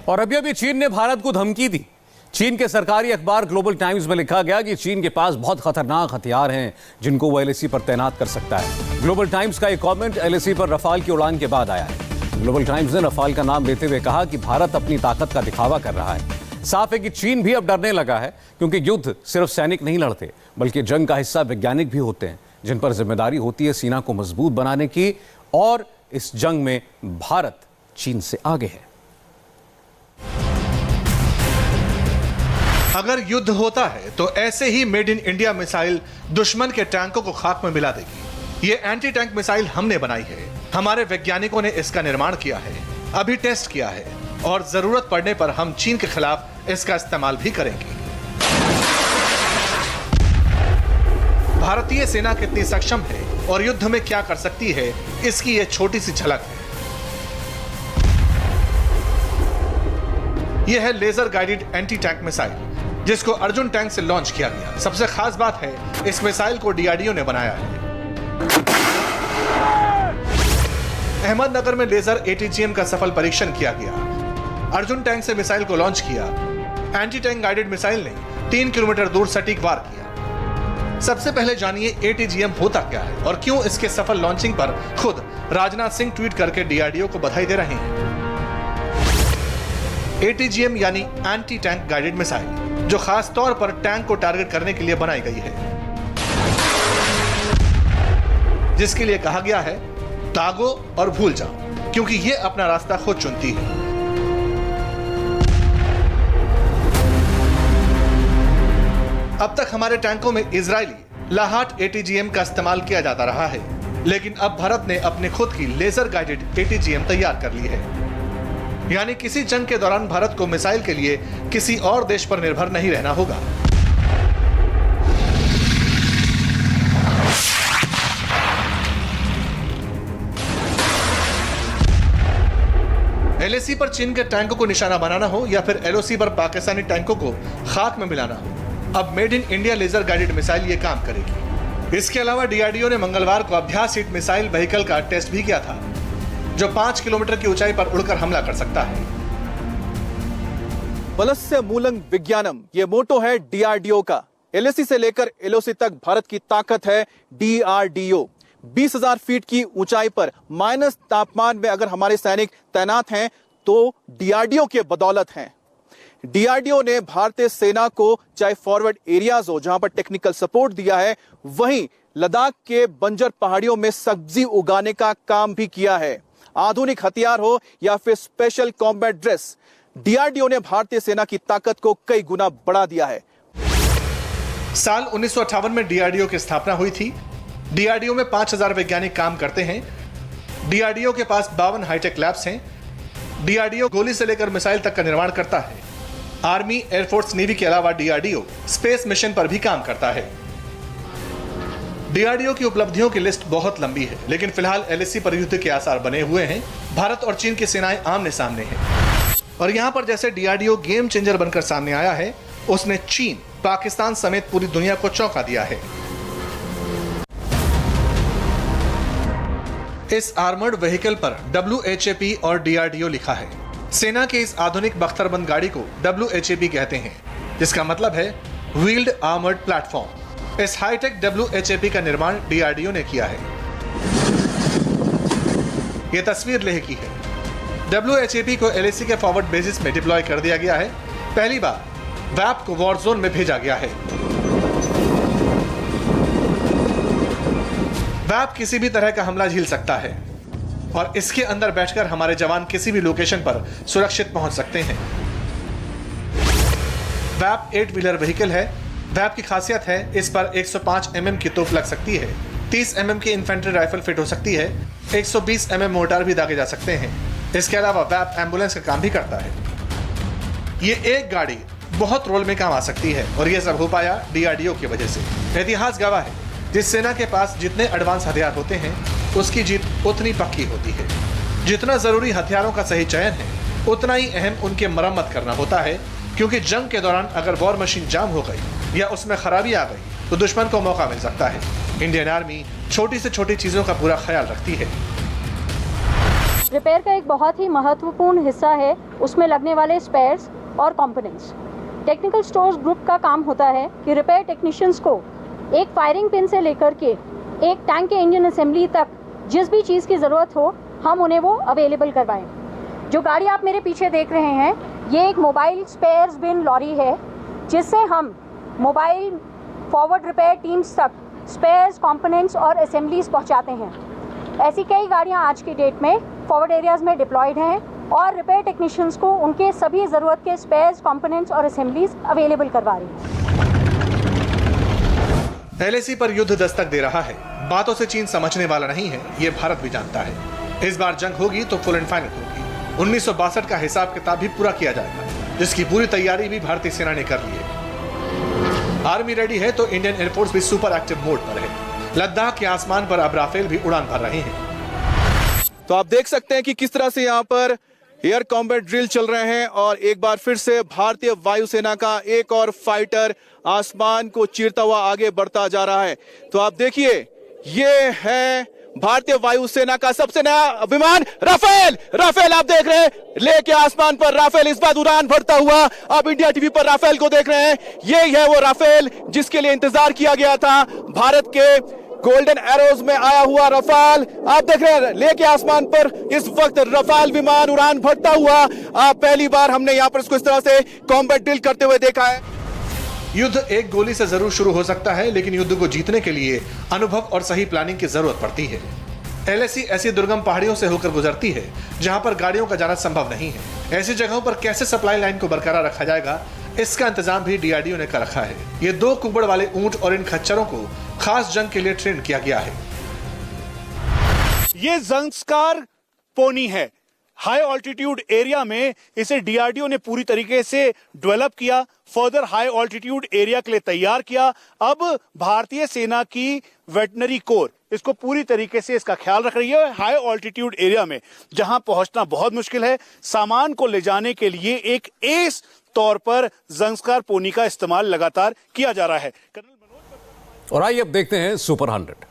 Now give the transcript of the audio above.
और अभी चीन ने भारत को धमकी दी। चीन के सरकारी अखबार ग्लोबल टाइम्स में लिखा गया कि चीन के पास बहुत खतरनाक हथियार हैं जिनको वो एलएसी पर तैनात कर सकता है। ग्लोबल टाइम्स का एक कमेंट एलएसी पर रफाल की उड़ान के बाद आया है। ग्लोबल टाइम्स ने रफाल का नाम लेते हुए कहा कि भारत अपनी ताकत का दिखावा कर रहा है। साफ है कि चीन भी अब डरने लगा है, क्योंकि युद्ध सिर्फ सैनिक नहीं लड़ते, बल्कि जंग का हिस्सा वैज्ञानिक भी होते हैं, जिन पर जिम्मेदारी होती है सीना को मजबूत बनाने की। और इस जंग में भारत चीन से आगे है। अगर युद्ध होता है तो ऐसे he made in India missile दुश्मन के टैंकों को खाक में मिला देगी। ये एंटी टैंक मिसाइल हमने बनाई है, हमारे वैज्ञानिकों ने इसका निर्माण किया है, अभी टेस्ट किया है और जरूरत पड़ने पर हम चीन के खिलाफ इसका इस्तेमाल भी करेंगे। भारतीय सेना कितनी सक्षम है और युद्ध में क्या कर सकती है, इसकी ये छोटी सी झलक है। यह है laser guided anti tank missile, जिसको अर्जुन टैंक से लॉन्च किया गया। सबसे खास बात है, इस मिसाइल को डीआरडीओ ने बनाया है। अहमदनगर में लेजर एटीजीएम का सफल परीक्षण किया गया। अर्जुन टैंक से मिसाइल को लॉन्च किया। एंटी टैंक गाइडेड मिसाइल ने 3 किलोमीटर दूर सटीक वार किया। सबसे पहले जानिए एटीजीएम होता क्या है और क्यों इसके सफल लॉन्चिंग पर खुद राजनाथ सिंह ट्वीट करके डीआरडीओ को बधाई दे रहे हैं। एटीजीएम यानी एंटी टैंक गाइडेड मिसाइल, जो खास तौर पर टैंक को टारगेट करने के लिए बनाई गई है, जिसके लिए कहा गया है दागो और भूल जाओ, क्योंकि ये अपना रास्ता खुद चुनती है। अब तक हमारे टैंकों में इजरायली लाहाट एटीजीएम का इस्तेमाल किया जाता रहा है, लेकिन अब भारत ने अपने खुद की लेजर गाइडेड एटीजीएम तैयार कर ली है। यानी किसी जंग के दौरान भारत को मिसाइल के लिए किसी और देश पर निर्भर नहीं रहना होगा। एलएसी पर चीन के टैंकों को निशाना बनाना हो या फिर एलओसी पर पाकिस्तानी टैंकों को खाक में मिलाना हो, अब made in India laser guided missile ये काम करेगी। इसके अलावा डीआरडीओ ने मंगलवार को अभ्यास हिट मिसाइल व्हीकल का टेस्ट भी किया था, जो 5 किलोमीटर की ऊंचाई पर उड़कर हमला कर सकता है। वलस्य मूलंग विज्ञानम, ये मोटो है डीआरडीओ का। एलएसी से लेकर एलओसी तक भारत की ताकत है डीआरडीओ। 20,000 फीट की ऊंचाई पर माइनस तापमान में अगर हमारे सैनिक तैनात हैं तो डीआरडीओ के बदौलत हैं। डीआरडीओ ने भारतीय सेना को चाहे फॉरवर्ड एरियाज हो जहां पर टेक्निकल सपोर्ट दिया है, वहीं लद्दाख के बंजर पहाड़ियों में सब्जी उगाने का काम भी किया है। आधुनिक हथियार हो या फिर स्पेशल कॉम्बैट ड्रेस, डीआरडीओ ने भारतीय सेना की ताकत को कई गुना बढ़ा दिया है। साल 1958 में डीआरडीओ की स्थापना हुई थी। डीआरडीओ में 5,000 वैज्ञानिक काम करते हैं। डीआरडीओ के पास 52 हाईटेक लैब्स हैं। डीआरडीओ गोली से लेकर मिसाइल तक का निर्माण करता है। आर्मी, एयरफोर्स, नेवी के अलावा डीआरडीओ स्पेस मिशन पर भी काम करता है। डीआरडीओ की उपलब्धियों की लिस्ट बहुत लंबी है, लेकिन फिलहाल एलएसी पर युद्ध के आसार बने हुए हैं। भारत और चीन की सेनाएं आमने सामने हैं और यहां पर जैसे डीआरडीओ गेम चेंजर बनकर सामने आया है, उसने चीन, पाकिस्तान समेत पूरी दुनिया को चौंका दिया है। इस आर्मर्ड व्हीकल पर WHAP और डीआरडीओ लिखा है। सेना के इस आधुनिक बख्तरबंद गाड़ी को WHAP कहते हैं, जिसका मतलब है व्हील्ड आर्मर्ड प्लेटफॉर्म। इस हाईटेक WHAP का निर्माण डीआरडीओ ने किया है। यह तस्वीर लेह की है। WHAP को एलएसी के फॉरवर्ड बेसिस में डिप्लॉय कर दिया गया है। पहली बार वैप को वॉर जोन में भेजा गया है। वैप किसी भी तरह का हमला झेल सकता है और इसके अंदर बैठकर हमारे जवान किसी भी लोकेशन पर सुरक्षित पहुंच सकते हैं। वैप 8 व्हीलर व्हीकल है। वैप की खासियत है, इस पर 105 mm की तोप लग सकती है, 30 mm की इन्फेंट्री राइफल फिट हो सकती है, 120 mm मोर्टार भी दागे जा सकते हैं। इसके अलावा वैप एम्बुलेंस का काम भी करता है। ये एक गाड़ी बहुत रोल में काम आ सकती है और यह सब हो पाया डीआरडीओ की वजह से। इतिहास गवाह है, जिस सेना के पास जितने एडवांस हथियार होते हैं, उसकी जीत उतनी पक्की होती है। जितना जरूरी हथियारों का सही चयन है, उतना ही अहम उनके मरम्मत करना होता है, क्योंकि जंग के दौरान अगर वॉर मशीन जाम हो गई या उसमें खराबी आ गई तो दुश्मन को मौका मिल सकता है। इंडियन आर्मी छोटी से छोटी चीजों का पूरा ख्याल रखती है। रिपेयर का एक बहुत ही महत्वपूर्ण हिस्सा है उसमें लगने वाले स्पेयर्स और कंपोनेंट्स। टेक्निकल स्टोर्स ग्रुप का काम होता है कि रिपेयर टेक्नीशियंस को एक फायरिंग पिन से लेकर के एक टैंक के इंजन असेंबली तक जिस भी चीज़ की ज़रूरत हो हम उन्हें वो अवेलेबल करवाएं। जो गाड़ी आप मेरे पीछे देख रहे हैं ये एक मोबाइल स्पेयर्स बिन लॉरी है जिससे हम मोबाइल फॉरवर्ड रिपेयर टीम्स तक स्पेयर्स, कंपोनेंट्स और असेंबलीज पहुंचाते हैं। ऐसी कई गाड़ियां आज की डेट में फॉरवर्ड एरियाज़ में डिप्लॉयड हैं और रिपेयर टेक्नीशियंस को उनके सभी ज़रूरत के स्पेयर्स, कंपोनेंट्स और असेंबलीज अवेलेबल करवा रही हैं। एलएसी पर युद्ध दस्तक दे रहा है। बातों से चीन समझने वाला नहीं है, ये भारत भी जानता है। इस बार जंग होगी तो फुल एंड फाइनल होगी। 1962 का हिसाब किताब भी पूरा किया जाएगा, जिसकी पूरी तैयारी भी भारतीय सेना ने कर ली है। आर्मी रेडी है तो इंडियन एयरफोर्स भी सुपर एक्टिव मोड पर है। लद्दाख के आसमान पर अब राफेल भी उड़ान भर रहे हैं। तो आप देख सकते हैं कि किस तरह से यहाँ पर एयर कॉम्बैट ड्रिल चल रहे हैं और एक बार फिर से भारतीय वायुसेना का एक और फाइटर आसमान को चीरता हुआ आगे बढ़ता जा रहा है। तो आप देखिए ये है भारतीय वायुसेना का सबसे नया विमान राफेल। राफेल आप देख रहे हैं लेके आसमान पर राफेल इस बार उड़ान भरता हुआ। आप इंडिया टीवी पर राफेल को देख रहे हैं। ये है वो राफेल जिसके लिए इंतजार किया गया था। भारत के गोल्डन एरोज में आया हुआ रफाल आप देख रहे हैं लेके आसमान पर इस वक्त रफाल विमान उड़ान भरता हुआ। पहली बार हमने यहाँ पर इसको इस तरह से कॉम्बैट ड्रिल करते हुए देखा है। युद्ध एक गोली से जरूर शुरू हो सकता है, लेकिन युद्ध को जीतने के लिए अनुभव और सही प्लानिंग की जरूरत पड़ती है। एलएसी ऐसी दुर्गम पहाड़ियों से होकर गुजरती है जहां पर गाड़ियों का जाना संभव नहीं है। ऐसी जगहों पर कैसे सप्लाई लाइन को बरकरार रखा जाएगा, इसका इंतजाम भी डीआरडीओ ने कर रखा है। ये 2 कुबड़ वाले ऊंट और इन खच्चरों को खास जंग के लिए ट्रेन किया गया है। ये ज़ंस्कार पोनी है। हाई ऑल्टीट्यूड एरिया में इसे डीआरडीओ ने पूरी तरीके से डेवलप किया, फर्दर हाई ऑल्टीट्यूड एरिया के लिए तैयार किया। अब भारतीय सेना की वेटनरी कोर इसको पूरी तरीके से इसका ख्याल रख रही है। हाई ऑल्टीट्यूड एरिया में जहां पहुंचना बहुत मुश्किल है, सामान को ले जाने के लिए एक एस तौर पर ज़ंस्कार पोनी का इस्तेमाल लगातार किया जा रहा है। और आइए अब देखते हैं सुपर 100।